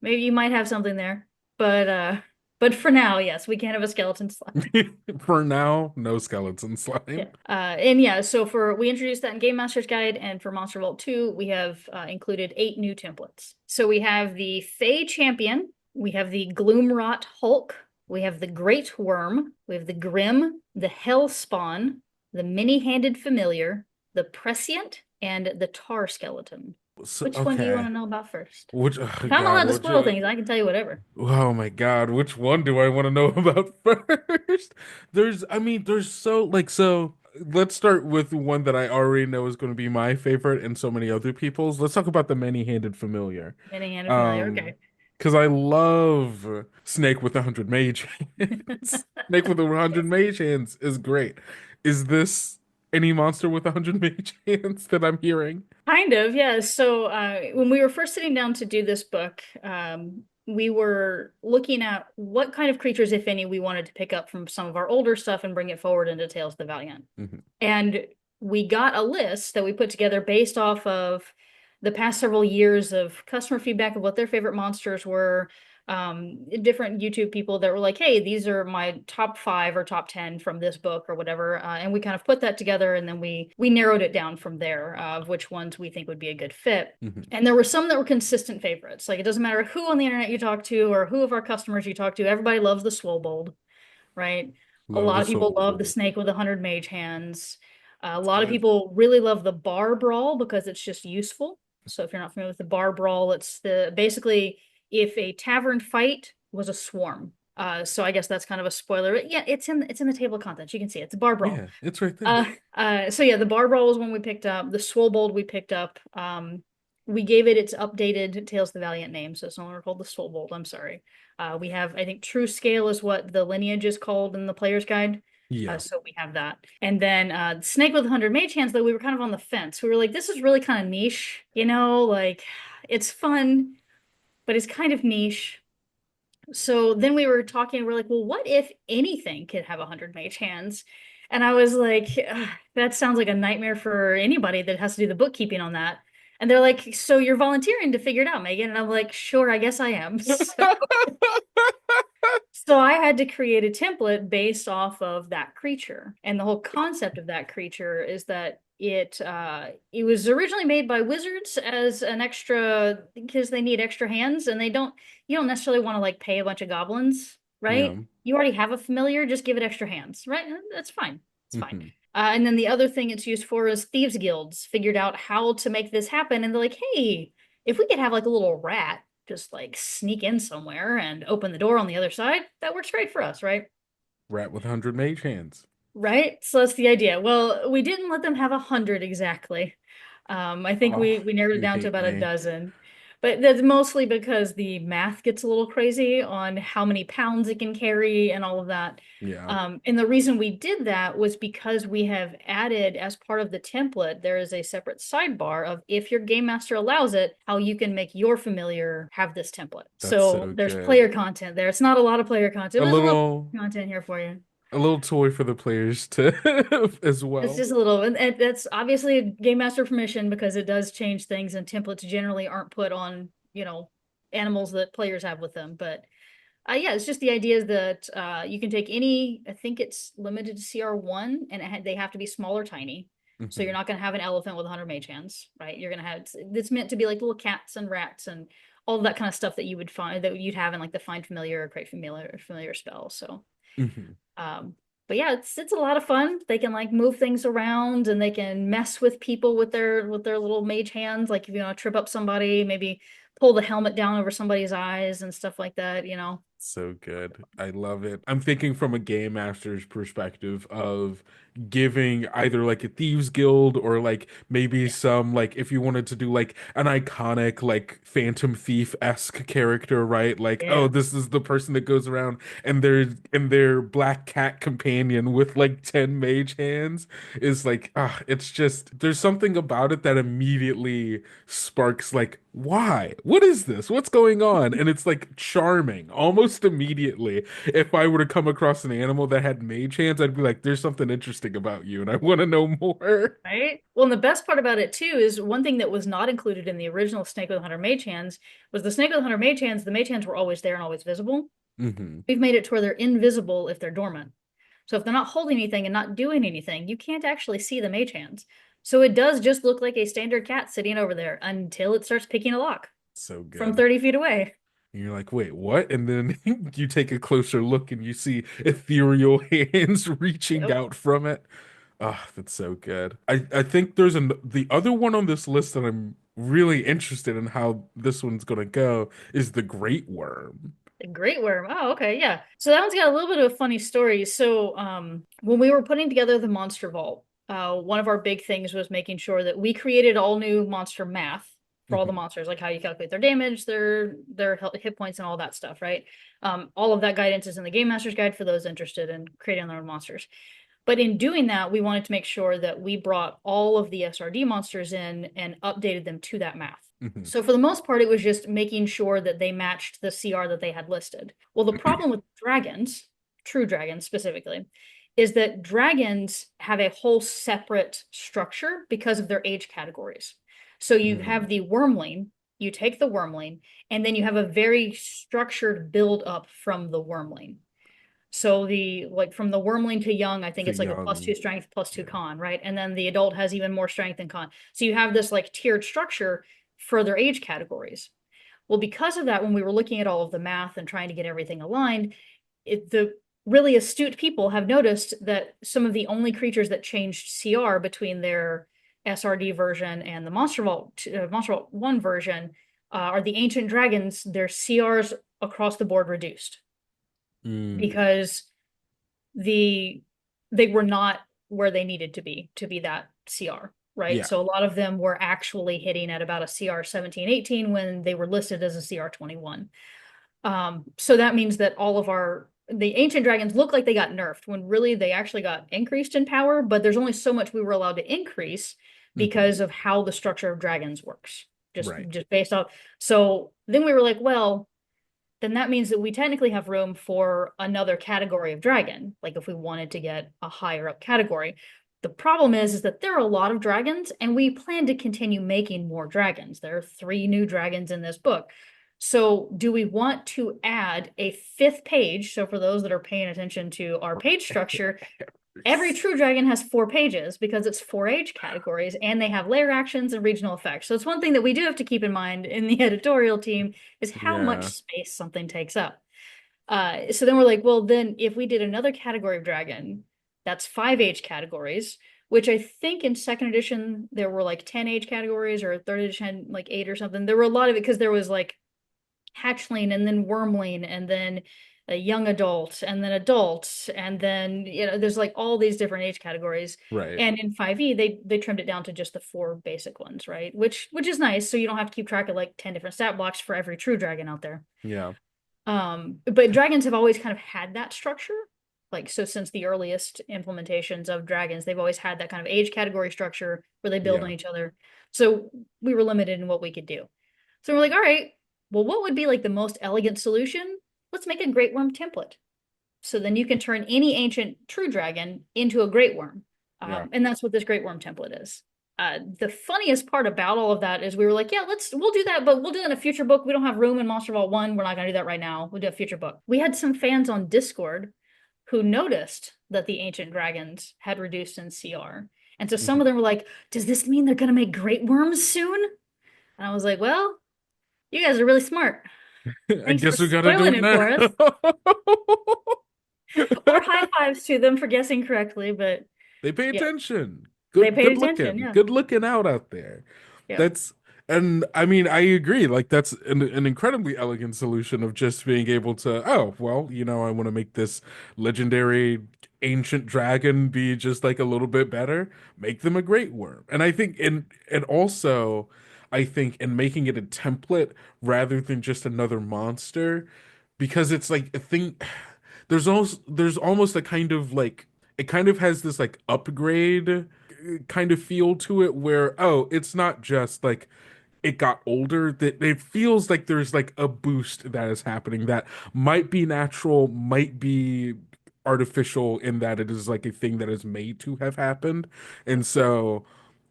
Maybe you might have something there, but for now, yes, we can't have a skeleton slime. For now, no skeleton slime. Yeah. So we introduced that in Game Master's Guide, and for Monster Vault 2, we have included 8 new templates. So we have the Fey Champion, we have the Gloomrot Hulk, we have the Great Worm, we have the Grim, the Hell Spawn, the Many-Handed Familiar, the Prescient, and the Tar Skeleton. So, Which one do you want okay. to know about first? Which, If oh I'm God, allowed to which, spoil things, I can tell you whatever. oh my God, which one do I want to know about first? There's so, let's start with one that I already know is going to be my favorite and so many other people's. Let's talk about the many-handed familiar. Many-handed familiar. Um, Okay. because I love Snake with 100 mage hands. Snake with 100 Yes. mage hands is great. Is this any monster with 100 mage hands that I'm hearing? Kind of, yeah. So when we were first sitting down to do this book, we were looking at what kind of creatures, if any, we wanted to pick up from some of our older stuff and bring it forward into Tales of the Valiant. Hmm. And we got a list that we put together based off of the past several years of customer feedback of what their favorite monsters were. Different YouTube people that were like, hey, these are my top 5 or top 10 from this book or whatever. And we kind of put that together and then we narrowed it down from there of which ones we think would be a good fit. Hmm. And there were some that were consistent favorites. Like it doesn't matter who on the internet you talk to or who of our customers you talk to, everybody loves the Swobold, right? A Love lot the of people soul love the bowl. snake with 100 mage hands. A It's lot of good. people really love the bar brawl because it's just useful. So if you're not familiar with the bar brawl, it's the basically if a tavern fight was a swarm. So I guess that's kind of a spoiler. But yeah, it's in the table of contents. You can see it. It's a bar brawl. Yeah, it's right there. So yeah, the bar brawl was one we picked up. The Swobold we picked up. We gave it its updated Tales of the Valiant name, so it's no longer called the Swobold. I'm sorry. We have, I think, True Scale is what the lineage is called in the player's guide. Yeah. So we have that. And then Snake with 100 Mage Hands, though, we were kind of on the fence. We were like, this is really kind of niche, like it's fun, but it's kind of niche. So then we were talking, we're like, well, what if anything could have 100 mage hands? And I was like, "Ugh, that sounds like a nightmare for anybody that has to do the bookkeeping on that." And they're like, so you're volunteering to figure it out, Megan? And I'm like, sure, I guess I am. So I had to create a template based off of that creature. And the whole concept of that creature is that it was originally made by wizards as an extra because they need extra hands and you don't necessarily want to like pay a bunch of goblins, Yeah. right? You already have a familiar, just give it extra hands, right? That's fine. It's fine. Hmm. And then the other thing it's used for is thieves guilds figured out how to make this happen and they're like, hey, if we could have like a little rat just like sneak in somewhere and open the door on the other side, that works great for us, right? Rat with 100 mage hands. Right? So that's the idea. Well, we didn't let them have 100 exactly. I think Oh, we narrowed it you down to hate about a me. dozen. But that's mostly because the math gets a little crazy on how many pounds it can carry and all of that. Yeah. And the reason we did that was because we have added, as part of the template, there is a separate sidebar of if your game master allows it, how you can make your familiar have this template. That's So so there's good. player content there. It's not a lot of player content, A but there's a little little content here for you. a little toy for the players to as It's well. just a little, and that's obviously a game master permission because it does change things, and templates generally aren't put on, animals that players have with them. But yeah, it's just the idea that you can take any. I think it's limited to CR1, and they have to be small or tiny. So you're Hmm. not going to have an elephant with 100 mage hands, right? You're going to have it's meant to be like little cats and rats and all of that kind of stuff that you would find that you'd have in like the find familiar or create familiar spell. So. Hmm. Um, but yeah, it's a lot of fun. They can like move things around and they can mess with people with their little mage hands. Like if you want to trip up somebody, maybe pull the helmet down over somebody's eyes and stuff like that. So good. I love it. I'm thinking from a game master's perspective of giving either like a thieves guild or like maybe Yeah. some like if you wanted to do like an iconic like Phantom Thief-esque character, right? Like, oh, Yeah. this is the person that goes around and their black cat companion with like 10 mage hands is like it's just there's something about it that immediately sparks like why? What is this? What's going on? And it's like charming almost immediately. If I were to come across an animal that had mage hands, I'd be like, there's something interesting about you, and I want to know more. Right. Well, and the best part about it too is one thing that was not included in the original Snake with 100 Mage Hands was the Snake with 100 Mage Hands. The Mage Hands were always there and always visible. Hmm. We've made it to where they're invisible if they're dormant. So if they're not holding anything and not doing anything, you can't actually see the mage hands. So it does just look like a standard cat sitting over there until it starts picking a lock So from good. 30 feet away. And you're like, wait, what? And then you take a closer look and you see ethereal hands reaching Yep. out from it. Ah, that's so good. I think the other one on this list that I'm really interested in how this one's gonna go is the Great Worm. The Great Worm. Oh, okay, yeah. So that one's got a little bit of a funny story. So, when we were putting together the Monster Vault, one of our big things was making sure that we created all new monster math for all the Mhm. monsters, like how you calculate their damage, their hit points, and all that stuff, right? All of that guidance is in the Game Master's Guide for those interested in creating their own monsters. But in doing that, we wanted to make sure that we brought all of the SRD monsters in and updated them to that math. Mhm. So for the most part, it was just making sure that they matched the CR that they had listed. Well, the problem with dragons, true dragons specifically, is that dragons have a whole separate structure because of their age categories. So you have Mm. the wormling, you take the wormling, and then you have a very structured build up from the wormling. So from the wormling to young, I think The it's like a plus young, 2 strength, plus 2 yeah. con, right? And then the adult has even more strength and con. So you have this like tiered structure for their age categories. Well, because of that, when we were looking at all of the math and trying to get everything aligned, the really astute people have noticed that some of the only creatures that changed CR between their SRD version and the Monster Vault 1 version are the ancient dragons. Their CRs across the board reduced Mm. because the they were not where they needed to be that CR, right? Yeah. So a lot of them were actually hitting at about a CR 17, 18 when they were listed as a CR 21. So that means that all of the ancient dragons look like they got nerfed when really they actually got increased in power, but there's only so much we were allowed to increase Mhm. because of how the structure of dragons works. Right. Just based off. So then we were like, well, then that means that we technically have room for another category of dragon, like if we wanted to get a higher up category. The problem is that there are a lot of dragons, and we plan to continue making more dragons. There are 3 new dragons in this book. So, do we want to add a 5th page? So, for those that are paying attention to our page structure, every true dragon has 4 pages because it's 4 age categories and they have layer actions and regional effects. So it's one thing that we do have to keep in mind in the editorial team is how much Yeah. space something takes up. So then we're like, well, then if we did another category of dragon, that's 5 age categories, which I think in second edition there were like 10 age categories, or third edition like 8 or something. There were a lot of it because there was like hatchling and then wormling and then a young adult and then adult and then there's like all these different age categories. Right. And in 5e they trimmed it down to just the 4 basic ones, right? Which is nice, so you don't have to keep track of like 10 different stat blocks for every true dragon out there. Yeah. But dragons have always kind of had that structure. Like, so since the earliest implementations of dragons, they've always had that kind of age category structure where they build on Yeah. each other. So we were limited in what we could do. So we're like, all right, well, what would be like the most elegant solution? Let's make a Great Worm template. So then you can turn any ancient true dragon into a Great Worm. Yeah. And that's what this Great Worm template is. The funniest part about all of that is we were like, yeah, we'll do that, but we'll do it in a future book. We don't have room in Monster Vault 1. We're not going to do that right now. We'll do a future book. We had some fans on Discord who noticed that the ancient dragons had reduced in CR. And so some Mhm. of them were like, does this mean they're going to make Great Worms soon? And I was like, well, you guys are really smart. I Thanks for guess we gotta do spoiling it it now. for us. Or high fives to them for guessing correctly, but They pay yeah, attention. they Good paid good attention. looking. Yeah. Good looking out there. Yeah. That's and I mean I agree. Like that's an incredibly elegant solution of just being able to, oh, well, I want to make this legendary ancient dragon be just like a little bit better. Make them a great worm. And I think and also I think in making it a template rather than just another monster, because it's like a thing. There's almost a kind of like it kind of has this like upgrade kind of feel to it where, oh, it's not just like it got older, that it feels like there's like a boost that is happening that might be natural, might be artificial in that it is like a thing that is made to have happened. And so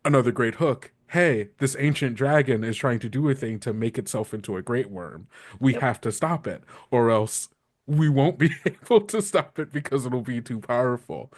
another great hook. Hey, this ancient dragon is trying to do a thing to make itself into a great worm. We Yep. have to stop it, or else we won't be able to stop it because it'll be too powerful.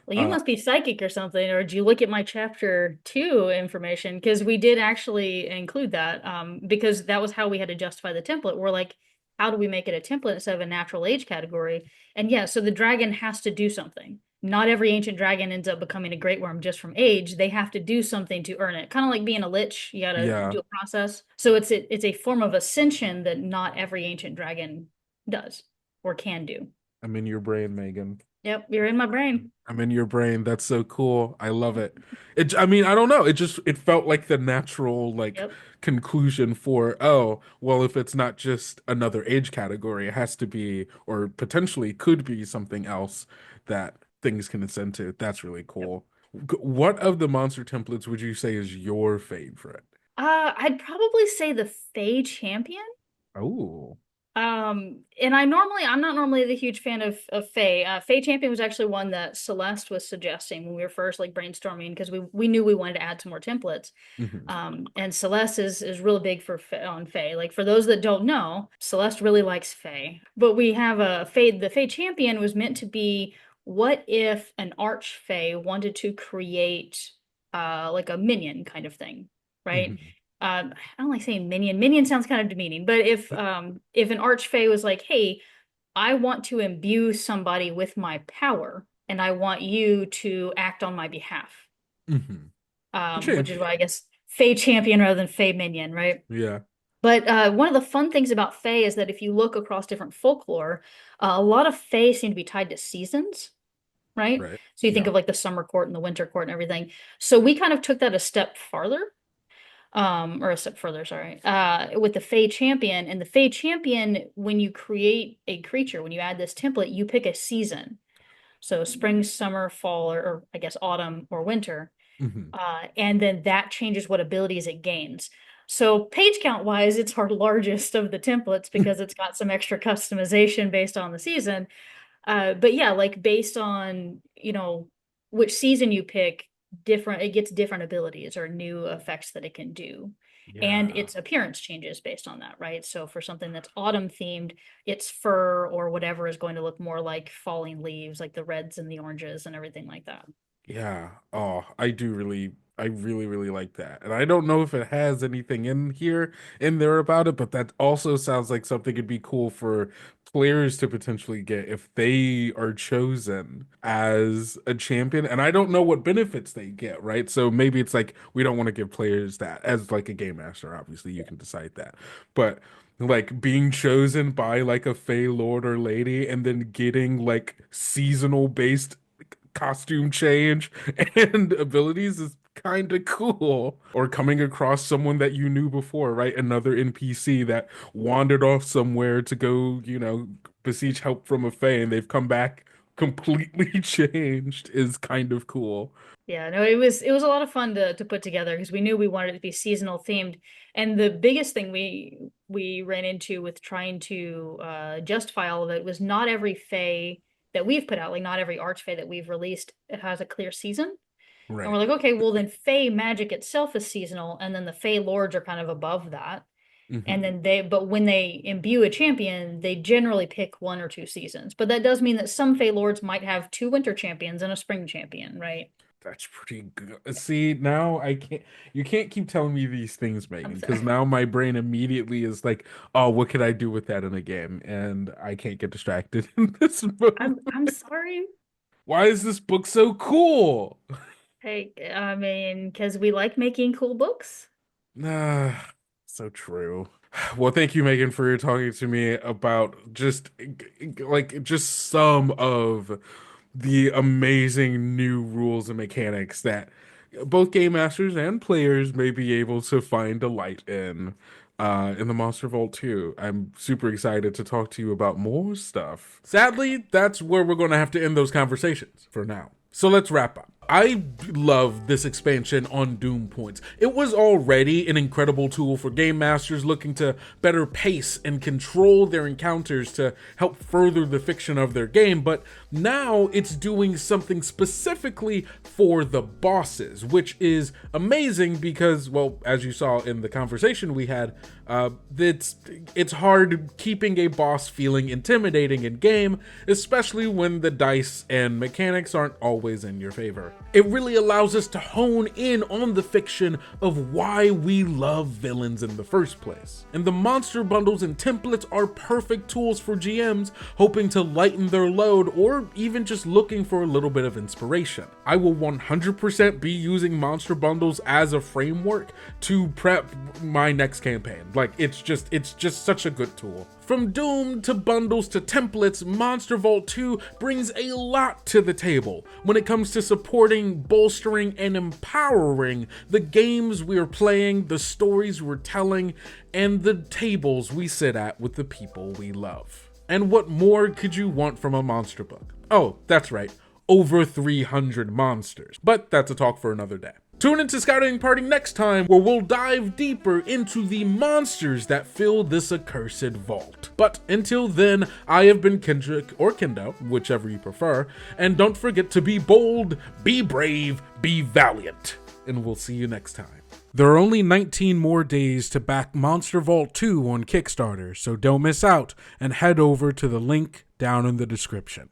Well, you Uh, must be psychic or something, or did you look at my chapter 2 information? Because we did actually include that, because that was how we had to justify the template. We're like, how do we make it a template instead of a natural age category? And yeah, so the dragon has to do something. not every ancient dragon ends up becoming a great worm just from age. They have to do something to earn it. Kind of like being a lich, you gotta Yeah. do a process. So it's a form of ascension that not every ancient dragon does or can do. I'm in your brain, Megan. Yep, you're in my brain. I'm in your brain. That's so cool. I love it. I mean, I don't know. It felt like the natural, like, Yep. conclusion for, oh, well, if it's not just another age category, it has to be, or potentially could be something else that things can ascend to. That's really Yep. cool. What of the monster templates would you say is your favorite? I'd probably say the Fey champion. Oh. And I'm not normally the huge fan of Fae. Fae Champion was actually one that Celeste was suggesting when we were first like brainstorming because we knew we wanted to add some more templates. Hmm. And Celeste is really big on Fae. Like for those that don't know, Celeste really likes Fae. But we have a Fae. The Fae Champion was meant to be what if an Arch Fae wanted to create like a minion kind of thing, right? Hmm. I don't like saying minion. Minion sounds kind of demeaning, but if an archfey was like, "Hey, I want to imbue somebody with my power, and I want you to act on my behalf," Hmm. which is why I guess Fey champion rather than Fey minion, right? Yeah. But one of the fun things about Fey is that if you look across different folklore, a lot of Fey seem to be tied to seasons, right? Right. So you think Yeah. of like the summer court and the winter court and everything. So we kind of took that a step farther or a step further, sorry, with the Fey Champion. And the Fey Champion, when you create a creature, when you add this template, you pick a season. So spring, summer, fall, or I guess autumn or winter. Hmm. And then that changes what abilities it gains. So page count wise, it's our largest of the templates because it's got some extra customization based on the season. But yeah, like based on, which season you pick, it gets different abilities or new effects that it can do. And Yeah. its appearance changes based on that, right? So for something that's autumn themed, its fur or whatever is going to look more like falling leaves, like the reds and the oranges and everything like that. Yeah. Oh, I really, really like that. And I don't know if it has anything in there about it, but that also sounds like something could be cool for players to potentially get if they are chosen as a champion. And I don't know what benefits they get, right? So maybe it's like we don't want to give players that as like a game master, obviously you can decide that. But like being chosen by like a Fey Lord or Lady and then getting like seasonal based costume change and abilities is kind of cool. Or coming across someone that you knew before, right? Another NPC that wandered off somewhere to go, beseech help from a Fae and they've come back completely changed is kind of cool. Yeah, no, it was a lot of fun to put together because we knew we wanted it to be seasonal themed. And the biggest thing we ran into with trying to justify all of it was not every Fae that we've put out, like not every Archfey that we've released, it has a clear season. And we're Right. like, okay, well then Fey magic itself is seasonal, and then the Fey lords are kind of above that. And Hmm. then but when they imbue a champion, they generally pick one or two seasons. But that does mean that some Fey lords might have two winter champions and a spring champion, right? That's pretty good. See, now you can't keep telling me these things, I'm Megan, because sorry. now my brain immediately is like, oh, what could I do with that in a game? And I can't get distracted in this moment. I'm sorry. Why is this book so cool? Hey, I mean, because we like making cool books. Ah, so true. Well, thank you, Megan, for talking to me about just some of the amazing new rules and mechanics that both game masters and players may be able to find delight in the Monster Vault 2. I'm super excited to talk to you about more stuff. Sadly, that's where we're going to have to end those conversations for now. So let's wrap up. I love this expansion on Doom Points. It was already an incredible tool for game masters looking to better pace and control their encounters to help further the fiction of their game, but now it's doing something specifically for the bosses, which is amazing because, well, as you saw in the conversation we had, it's hard keeping a boss feeling intimidating in game, especially when the dice and mechanics aren't always in your favor. It really allows us to hone in on the fiction of why we love villains in the first place. And the monster bundles and templates are perfect tools for GMs hoping to lighten their load or even just looking for a little bit of inspiration. I will 100% be using monster bundles as a framework to prep my next campaign. Like, it's just such a good tool. From Doom to bundles to templates, Monster Vault 2 brings a lot to the table when it comes to supporting, bolstering, and empowering the games we're playing, the stories we're telling, and the tables we sit at with the people we love. And what more could you want from a monster book? Oh, that's right, over 300 monsters. But that's a talk for another day. Tune into Scouting Party next time, where we'll dive deeper into the monsters that fill this accursed vault. But until then, I have been Kendrick, or Kendo, whichever you prefer, and don't forget to be bold, be brave, be valiant, and we'll see you next time. There are only 19 more days to back Monster Vault 2 on Kickstarter, so don't miss out, and head over to the link down in the description.